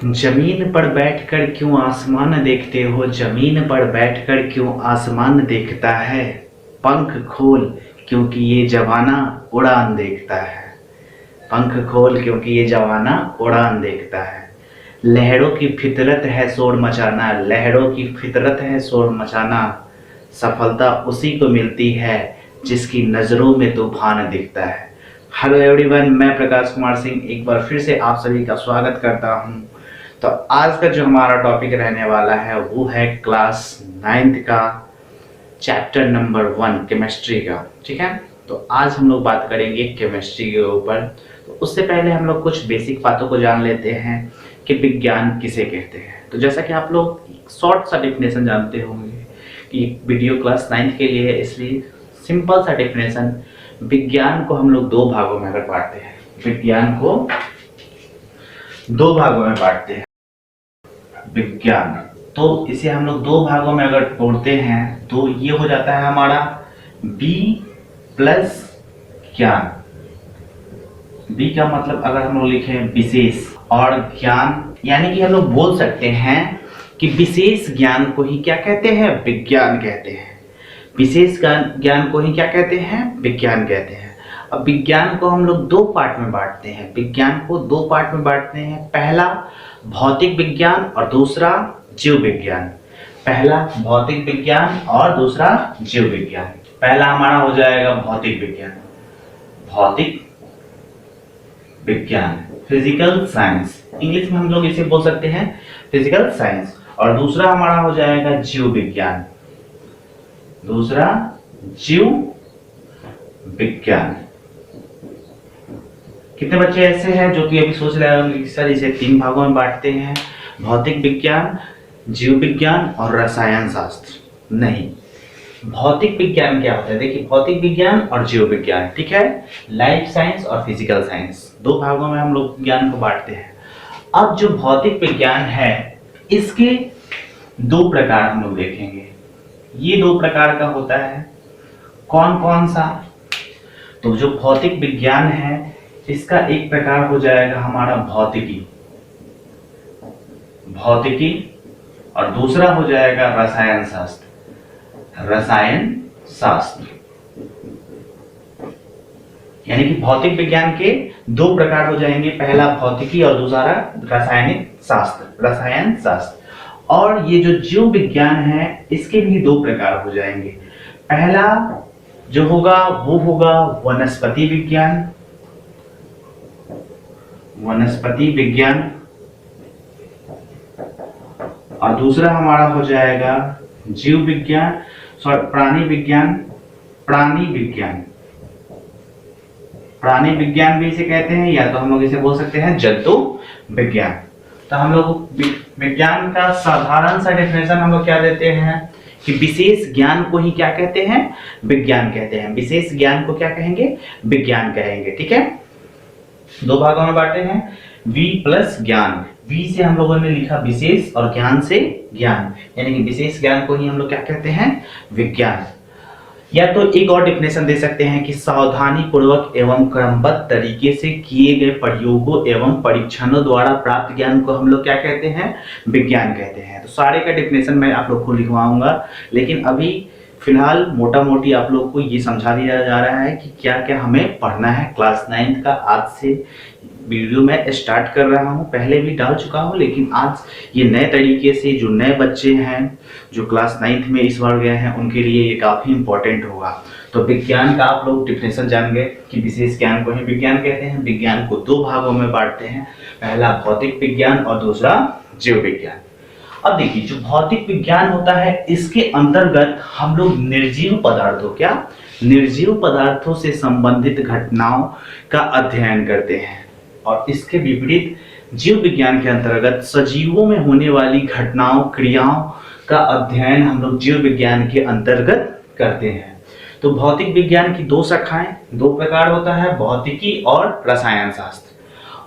जमीन पर बैठकर क्यों आसमान देखते हो, जमीन पर बैठकर क्यों आसमान देखता है। पंख खोल क्योंकि ये जवाना उड़ान देखता है। पंख खोल क्योंकि ये जवाना उड़ान देखता है। लहरों की फितरत है शोर मचाना, लहरों की फितरत है शोर मचाना। सफलता उसी को मिलती है जिसकी नजरों में तूफान दिखता है। हेलो एवरीवन, मैं प्रकाश कुमार सिंह एक बार फिर से आप सभी का स्वागत करता हूं। तो आज का जो हमारा टॉपिक रहने वाला है वो है क्लास 9th का चैप्टर नंबर 1 केमिस्ट्री का। ठीक है, तो आज हम लोग बात करेंगे केमिस्ट्री के ऊपर। तो उससे पहले हम लोग कुछ बेसिक बातों को जान लेते हैं कि विज्ञान किसे कहते हैं। तो जैसा कि आप लोग शॉर्ट सा डेफिनेशन जानते होंगे कि वीडियो क्लास 9th के लिए है, इसलिए सिंपल सा डेफिनेशन। विज्ञान को हम लोग दो भागों में अगर बांटते हैं, विज्ञान को दो भागों में बांटते हैं विज्ञान, तो इसे हम लोग दो भागों में अगर तोड़ते हैं तो ये हो जाता है हमारा बी प्लस ज्ञान। बी का मतलब अगर हम लोग लिखें विशेष, और ज्ञान यानी कि हम लोग बोल सकते हैं कि विशेष ज्ञान को ही क्या कहते हैं, विज्ञान कहते हैं। विशेष ज्ञान को ही क्या कहते हैं, विज्ञान कहते हैं। अब विज्ञान को हम लोग दो पार्ट में बांटते हैं, विज्ञान को दो पार्ट में बांटते हैं। पहला भौतिक विज्ञान और दूसरा जीव विज्ञान। पहला भौतिक विज्ञान और दूसरा जीव विज्ञान। पहला हमारा हो जाएगा भौतिक विज्ञान, भौतिक विज्ञान, फिजिकल साइंस। इंग्लिश में हम लोग इसे बोल सकते हैं फिजिकल साइंस। और दूसरा हमारा हो जाएगा जीव विज्ञान, दूसरा जीव विज्ञान। कितने बच्चे ऐसे हैं जो कि अभी सोच रहे होंगे कि सर इसे तीन भागों में बांटते हैं, भौतिक विज्ञान, जीव विज्ञान और रसायन शास्त्र। नहीं, भौतिक विज्ञान क्या होता है, देखिए भौतिक विज्ञान और जीव विज्ञान, ठीक है, लाइफ साइंस और फिजिकल साइंस, दो भागों में हम लोग विज्ञान को बांटते हैं। अब जो भौतिक विज्ञान है इसके दो प्रकार हम लोग देखेंगे। ये दो प्रकार का होता है, कौन कौन सा। तो जो भौतिक विज्ञान है इसका एक प्रकार हो जाएगा हमारा भौतिकी, भौतिकी, और दूसरा हो जाएगा रसायन शास्त्र, रसायन शास्त्र। यानी कि भौतिक विज्ञान के दो प्रकार हो जाएंगे, पहला भौतिकी और दूसरा रासायनिक शास्त्र, रसायन शास्त्र। और ये जो जीव विज्ञान है इसके भी दो प्रकार हो जाएंगे। पहला जो होगा वो होगा वनस्पति विज्ञान, वनस्पति विज्ञान, और दूसरा हमारा हो जाएगा जीव विज्ञान, प्राणी विज्ञान, प्राणी विज्ञान। प्राणी विज्ञान भी इसे कहते हैं, या तो हम लोग इसे बोल सकते हैं जंतु विज्ञान। तो हम लोग विज्ञान का साधारण सा डेफिनेशन हम लोग क्या देते हैं कि विशेष ज्ञान को ही क्या कहते हैं, विज्ञान कहते हैं। विशेष ज्ञान को क्या कहेंगे, विज्ञान कहेंगे। ठीक है, दो भागों में बांटे हैं, वी प्लस ज्ञान। वी से हम लोगों ने लिखा विशेष और ज्ञान से ज्ञान, यानी कि विशेष ज्ञान को ही हम लोग क्या कहते हैं, विज्ञान। या तो एक और डिफिनेशन दे सकते हैं कि सावधानी पूर्वक एवं क्रमबद्ध तरीके से किए गए प्रयोगों एवं परीक्षणों द्वारा प्राप्त ज्ञान को हम लोग क्या कहते हैं, विज्ञान कहते हैं। तो सारे का डिफिनेशन मैं आप लोग को लिखवाऊंगा, लेकिन अभी फिलहाल मोटा मोटी आप लोग को ये समझा दिया जा रहा है कि क्या क्या हमें पढ़ना है क्लास 9th का। आज से वीडियो मैं स्टार्ट कर रहा हूँ, पहले भी डाल चुका हूँ, लेकिन आज ये नए तरीके से जो नए बच्चे हैं जो क्लास 9th में इस बार गए हैं उनके लिए ये काफ़ी इंपॉर्टेंट होगा। तो विज्ञान का आप लोग डिफिनेशन जान गए कि विशेष ज्ञान को ही विज्ञान कहते हैं। विज्ञान को दो भागों में बांटते हैं, पहला भौतिक विज्ञान और दूसरा जीव विज्ञान। अब देखिए जो भौतिक विज्ञान होता है इसके अंतर्गत हम लोग निर्जीव पदार्थों, क्या निर्जीव पदार्थों से संबंधित घटनाओं का अध्ययन करते हैं। और इसके विपरीत जीव विज्ञान के अंतर्गत सजीवों में होने वाली घटनाओं, क्रियाओं का अध्ययन हम लोग जीव विज्ञान के अंतर्गत करते हैं। तो भौतिक विज्ञान की दो शाखाएं, दो प्रकार होता है, भौतिकी और रसायन शास्त्र।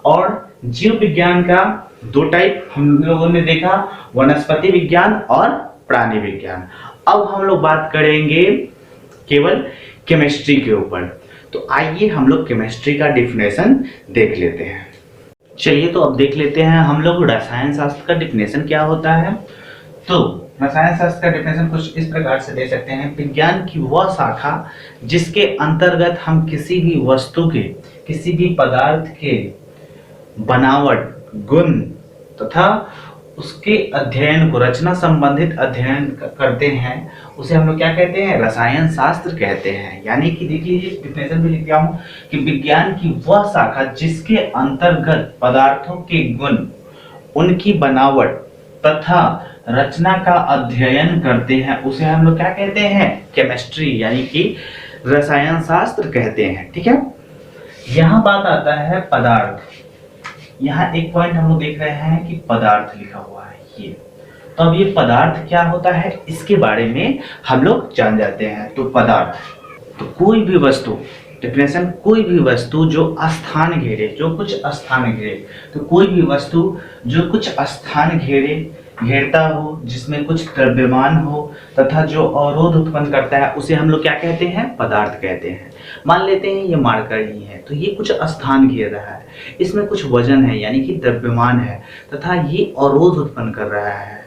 और जीव विज्ञान का दो टाइप हम लोगों ने देखा, वनस्पति विज्ञान और प्राणी विज्ञान। अब हम लोग बात करेंगे केवल केमिस्ट्री के ऊपर। तो आइए हम लोग केमिस्ट्री का डिफिनेशन देख लेते हैं। चलिए तो अब देख लेते हैं हम लोग रसायन शास्त्र का डिफिनेशन क्या होता है। तो रसायन शास्त्र का डिफिनेशन कुछ इस प्रकार से दे सकते हैं, विज्ञान की वह शाखा जिसके अंतर्गत हम किसी भी वस्तु के, किसी भी पदार्थ के बनावट, गुण तथा उसके अध्ययन को, रचना संबंधित अध्ययन करते हैं, उसे हम लोग क्या कहते हैं, रसायन शास्त्र कहते हैं। यानी कि देखिए डिफिनेशन भी लिख दिया हूं कि विज्ञान की वह शाखा जिसके अंतर्गत पदार्थों के गुण, उनकी बनावट तथा रचना का अध्ययन करते हैं, उसे हम लोग क्या कहते हैं, केमिस्ट्री यानी कि रसायन शास्त्र कहते हैं। ठीक है, यहाँ बात आता है पदार्थ। यहाँ एक पॉइंट हम लोग देख रहे हैं कि पदार्थ लिखा हुआ है ये, तो अब ये पदार्थ क्या होता है इसके बारे में हम लोग जान जाते हैं। तो पदार्थ, तो कोई भी वस्तु, डेफिनेशन, कोई भी वस्तु जो स्थान घेरे, जो कुछ स्थान घेरे, तो कोई भी वस्तु जो कुछ स्थान घेरता हो, जिसमें कुछ द्रव्यमान हो तथा जो अवरोध उत्पन्न करता है, उसे हम लोग क्या कहते हैं, पदार्थ कहते हैं। मान लेते हैं ये मार्कर ही है, तो ये कुछ स्थान घेर रहा है, इसमें कुछ वजन है यानी कि द्रव्यमान है तथा ये अवरोध उत्पन्न कर रहा है।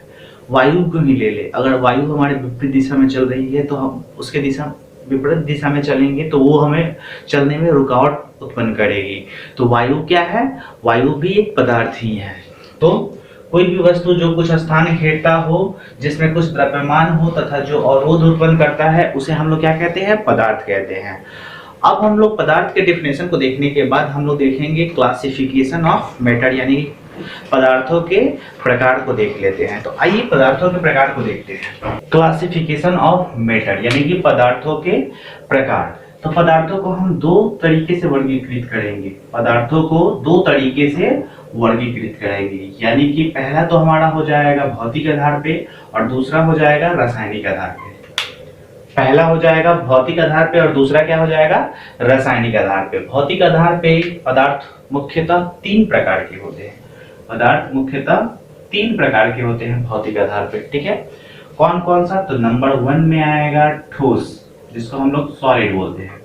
वायु को ही ले ले, अगर वायु हमारे विपरीत दिशा में चल रही है तो हम उसके विपरीत दिशा में चलेंगे तो वो हमें चलने में रुकावट उत्पन्न करेगी। तो वायु क्या है, वायु भी एक पदार्थ ही है। तो कोई भी वस्तु जो कुछ स्थान घेरता हो, जिसमें कुछ द्रव्यमान हो तथा जो अवरोध उत्पन्न करता है, उसे हम लोग क्या कहते हैं, पदार्थ कहते हैं। अब हम लोग पदार्थ के डेफिनेशन को देखने के बाद हम लोग देखेंगे क्लासिफिकेशन ऑफ मैटर, यानी पदार्थों के प्रकार को देख लेते हैं। तो आइए पदार्थों के प्रकार को देखते हैं। क्लासिफिकेशन ऑफ मैटर यानी कि पदार्थों के प्रकार। तो पदार्थों को हम दो तरीके से वर्गीकृत करेंगे, पदार्थों को दो तरीके से वर्गीकृत करेंगे। यानी कि पहला तो हमारा हो जाएगा भौतिक आधार पे और दूसरा हो जाएगा रासायनिक आधार पे। पहला हो जाएगा भौतिक आधार पे और दूसरा क्या हो जाएगा, रासायनिक आधार पे। भौतिक आधार पे पदार्थ मुख्यतः तीन प्रकार के होते हैं, पदार्थ मुख्यतः तीन प्रकार के होते हैं भौतिक आधार पे। ठीक है, कौन कौन सा, तो नंबर 1 में आएगा ठोस, जिसको हम लोग सॉलिड बोलते हैं,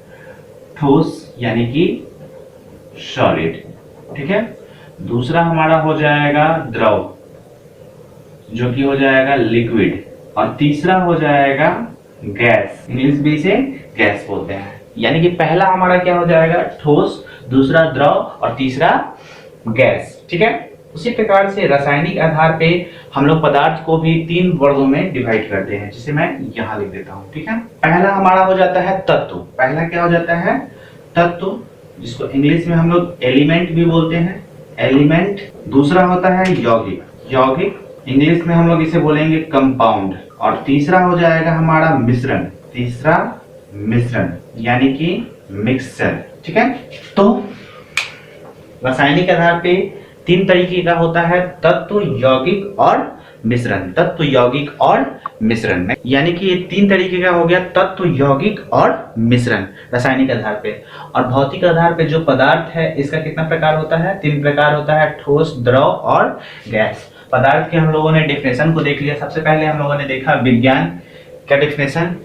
ठोस यानी कि सॉलिड। ठीक है, दूसरा हमारा हो जाएगा द्रव, जो कि हो जाएगा लिक्विड, और तीसरा हो जाएगा गैस, इंग्लिश में इसे गैस बोलते हैं। यानी कि पहला हमारा क्या हो जाएगा, ठोस, दूसरा द्रव और तीसरा गैस। ठीक है, उसी प्रकार से रासायनिक आधार पे हम लोग पदार्थ को भी तीन वर्गों में डिवाइड करते हैं, जिसे मैं यहाँ लिख देता हूँ। ठीक है, पहला हमारा हो जाता है तत्व। पहला क्या हो जाता है, तत्व, जिसको इंग्लिश में हम लोग एलिमेंट भी बोलते हैं, एलिमेंट। दूसरा होता है यौगिक, यौगिक इंग्लिश में हम लोग इसे बोलेंगे कंपाउंड। और तीसरा हो जाएगा हमारा मिश्रण, तीसरा मिश्रण यानी कि मिक्सचर। ठीक है, तो रासायनिक आधार पे तीन तरीके का होता है, तत्व, यौगिक और मिश्रण। तत्व, यौगिक और मिश्रण, यानी कि ये तीन तरीके का हो गया, तत्व, यौगिक और मिश्रण रासायनिक आधार पे। और भौतिक आधार पे जो पदार्थ है इसका कितना प्रकार होता है, तीन प्रकार होता है, ठोस, द्रव और गैस। पदार्थ के हम लोगों ने डेफिनेशन को देख लिया। सबसे पहले हम लोगों ने देखा विज्ञान का डेफिनेशन,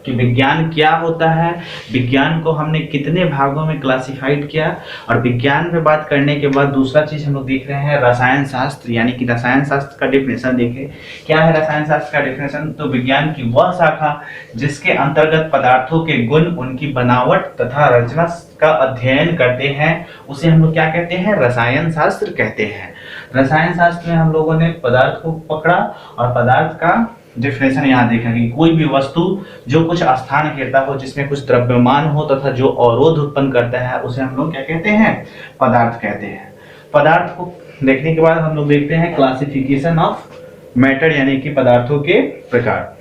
कि विज्ञान क्या होता है, विज्ञान को हमने कितने भागों में क्लासिफाइड किया। और विज्ञान में बात करने के बाद दूसरा चीज हम लोग देख रहे हैं रसायन शास्त्र, यानी कि रसायन शास्त्र का डेफिनेशन देखें। क्या है रसायन शास्त्र का डेफिनेशन, तो विज्ञान की वह शाखा जिसके अंतर्गत पदार्थों के गुण, उनकी बनावट तथा रचना का अध्ययन करते हैं, उसे हम लोग क्या कहते हैं, रसायन शास्त्र कहते हैं। रसायन शास्त्र में हम लोगों ने पदार्थ को पकड़ा और पदार्थ का डेफिनेशन यहाँ देखा कि कोई भी वस्तु जो कुछ स्थान घेरता हो, जिसमें कुछ द्रव्यमान हो तथा जो अवरोध उत्पन्न करता है, उसे हम लोग क्या कहते हैं, पदार्थ कहते हैं। पदार्थ को देखने के बाद हम लोग देखते हैं क्लासिफिकेशन ऑफ मैटर, यानी कि पदार्थों के प्रकार।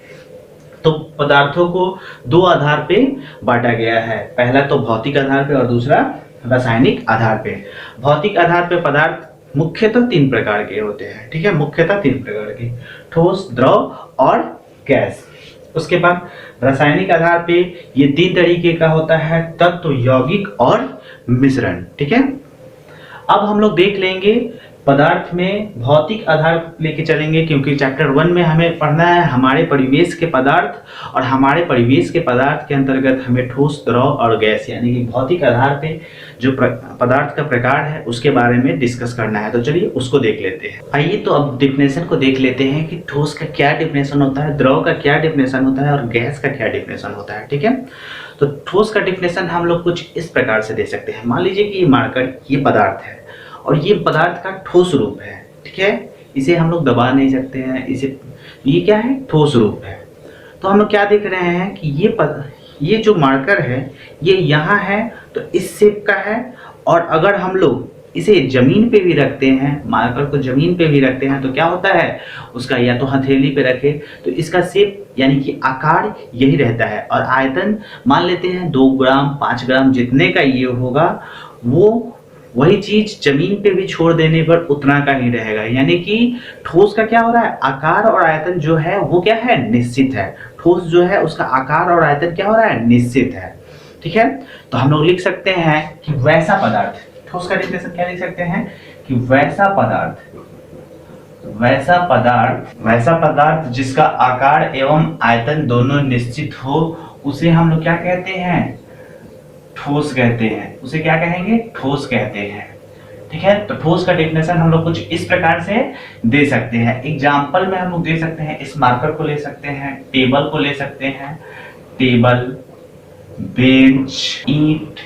तो पदार्थों को दो आधार पे बांटा गया है, पहला तो भौतिक आधार पे और दूसरा रासायनिक आधार पे। भौतिक आधार पे पदार्थ मुख्यतः तीन प्रकार के होते हैं। ठीक है, मुख्यतः तीन प्रकार के, ठोस, द्रव और गैस। उसके बाद रासायनिक आधार पे ये तीन तरीके का होता है, तत्व, यौगिक और मिश्रण। ठीक है, अब हम लोग देख लेंगे पदार्थ में भौतिक आधार लेके चलेंगे, क्योंकि चैप्टर 1 में हमें पढ़ना है हमारे परिवेश के पदार्थ, और हमारे परिवेश के पदार्थ के अंतर्गत हमें ठोस, द्रव और गैस यानी कि भौतिक आधार पे जो पदार्थ का प्रकार है उसके बारे में डिस्कस करना है। तो चलिए उसको देख लेते हैं। आइए तो अब डिफिनेशन को देख लेते हैं कि ठोस का क्या डिफिनेशन होता है, द्रव का क्या डिफिनेशन होता है और गैस का क्या डिफिनेशन होता है। ठीक है, तो ठोस का डिफिनेशन हम लोग कुछ इस प्रकार से दे सकते हैं। मान लीजिए कि ये मार्कर, ये पदार्थ है और ये पदार्थ का ठोस रूप है। ठीक है, इसे हम लोग दबा नहीं सकते हैं, इसे, ये क्या है, ठोस रूप है। तो हम लोग क्या देख रहे हैं कि ये जो मार्कर है ये यहाँ है तो इस शेप का है, और अगर हम लोग इसे जमीन पे भी रखते हैं, मार्कर को जमीन पे भी रखते हैं तो क्या होता है, उसका या तो हथेली पे रखे तो इसका शेप यानी कि आकार यही रहता है, और आयतन मान लेते हैं 2 ग्राम 5 ग्राम जितने का ये होगा, वो वही चीज जमीन पे भी छोड़ देने पर उतना का ही रहेगा। यानी कि ठोस का क्या हो रहा है, आकार और आयतन जो है वो क्या है, निश्चित है। ठोस जो है उसका आकार और आयतन क्या हो रहा है, निश्चित है। ठीक है, तो हम लोग लिख सकते हैं कि वैसा पदार्थ, ठोस का डिफिनेशन क्या लिख सकते हैं कि वैसा पदार्थ जिसका आकार एवं आयतन दोनों निश्चित हो, उसे हम लोग क्या कहते हैं, ठोस कहते हैं। उसे क्या कहेंगे, ठोस कहते हैं। ठीक है, तो ठोस का डेफिनेशन हम लोग कुछ इस प्रकार से दे सकते हैं। एग्जाम्पल में हम लोग दे सकते हैं, इस मार्कर को ले सकते हैं, टेबल को ले सकते हैं, टेबल, बेंच, ईंट,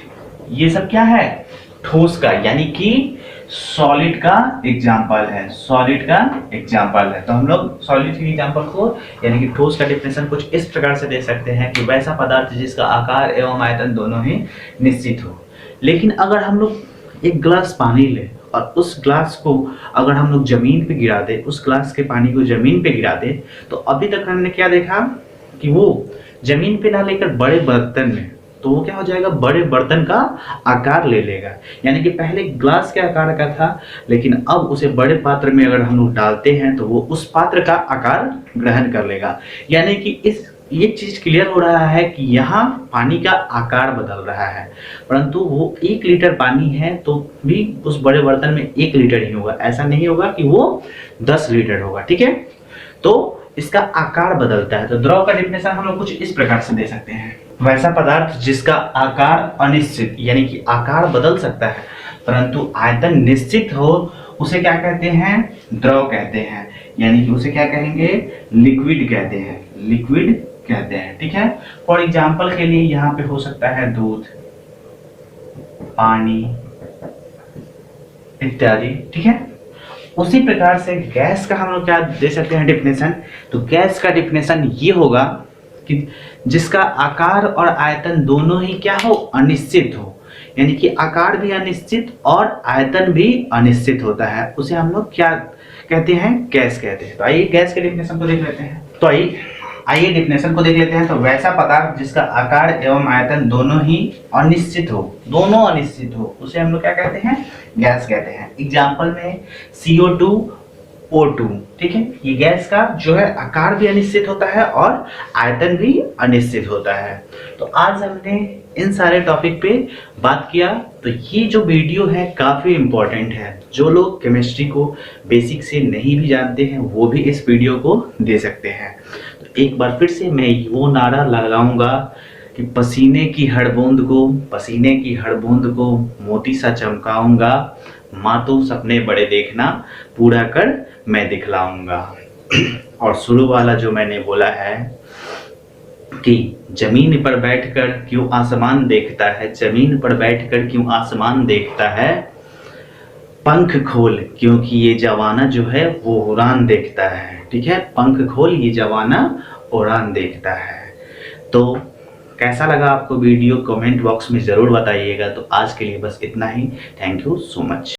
ये सब क्या है, ठोस का यानी कि सॉलिड का एग्जाम्पल है, सॉलिड का एग्जाम्पल है। तो हम लोग सॉलिड के एग्जाम्पल को यानी कि ठोस का डिफिनेशन कुछ इस प्रकार से दे सकते हैं कि वैसा पदार्थ जिसका आकार एवं आयतन दोनों ही निश्चित हो। लेकिन अगर हम लोग एक गिलास पानी ले और उस ग्लास को अगर हम लोग जमीन पे गिरा दे, उस ग्लास के पानी को जमीन पे गिरा दे, तो अभी तक हमने क्या देखा कि वो जमीन पे ना लेकर बड़े बर्तन में, तो वो क्या हो जाएगा, बड़े बर्तन का आकार ले लेगा। यानी कि पहले ग्लास के आकार का था, लेकिन अब उसे बड़े पात्र में अगर हम लोग डालते हैं तो वो उस पात्र का आकार ग्रहण कर लेगा। यानी कि ये चीज क्लियर हो रहा है कि यहाँ पानी का आकार बदल रहा है, परंतु वो 1 लीटर पानी है तो भी उस बड़े बर्तन में 1 लीटर ही होगा, ऐसा नहीं होगा कि वो 10 लीटर होगा। ठीक है, तो इसका आकार बदलता है। तो द्रव का डिफिनेशन हम लोग कुछ इस प्रकार से दे सकते हैं, वैसा पदार्थ जिसका आकार अनिश्चित यानी कि आकार बदल सकता है परंतु आयतन निश्चित हो, उसे क्या कहते हैं, द्रव कहते हैं। यानी कि उसे क्या कहेंगे, लिक्विड कहते हैं, लिक्विड कहते हैं। ठीक है, फॉर एग्जाम्पल के लिए यहाँ पे हो सकता है दूध, पानी इत्यादि। ठीक है, उसी प्रकार से गैस का हम लोग क्या दे सकते हैं डिफिनेशन, तो गैस का डिफिनेशन ये होगा कि जिसका आकार और आयतन दोनों ही क्या हो, अनिश्चित हो। यानी कि आकार भी अनिश्चित और आयतन भी अनिश्चित होता है, उसे हम लोग क्या कहते हैं, गैस कहते हैं। तो आइए गैस के डिफिनेशन को देख लेते हैं। तो आइए डिफिनेशन को देख लेते हैं। तो वैसा पदार्थ जिसका आकार एवं आयतन दोनों ही अनिश्चित हो, दोनों अनिश्चित हो, उसे हम लोग क्या कहते हैं, गैस कहते हैं। एग्जाम्पल में CO2, O2। ठीक है, ये गैस का जो है आकार भी अनिश्चित होता है और आयतन भी अनिश्चित होता है। तो आज हमने इन सारे टॉपिक पे बात किया। तो ये जो वीडियो है काफ़ी इम्पोर्टेंट है, जो लोग केमिस्ट्री को बेसिक से नहीं भी जानते हैं वो भी इस वीडियो को दे सकते हैं। तो एक बार फिर से मैं वो नारा लगाऊंगा कि पसीने की हर बूंद को मोती सा चमकाऊंगा, माँ तो सपने बड़े देखना, पूरा कर मैं दिखलाऊंगा। और शुरू वाला जो मैंने बोला है कि जमीन पर बैठकर क्यों आसमान देखता है, जमीन पर बैठकर क्यों आसमान देखता है, पंख खोल क्योंकि ये जवाना जो है वो उड़ान देखता है। ठीक है, पंख खोल ये जवाना उड़ान देखता है। तो कैसा लगा आपको वीडियो, कमेंट बॉक्स में ज़रूर बताइएगा। तो आज के लिए बस इतना ही। Thank you so much.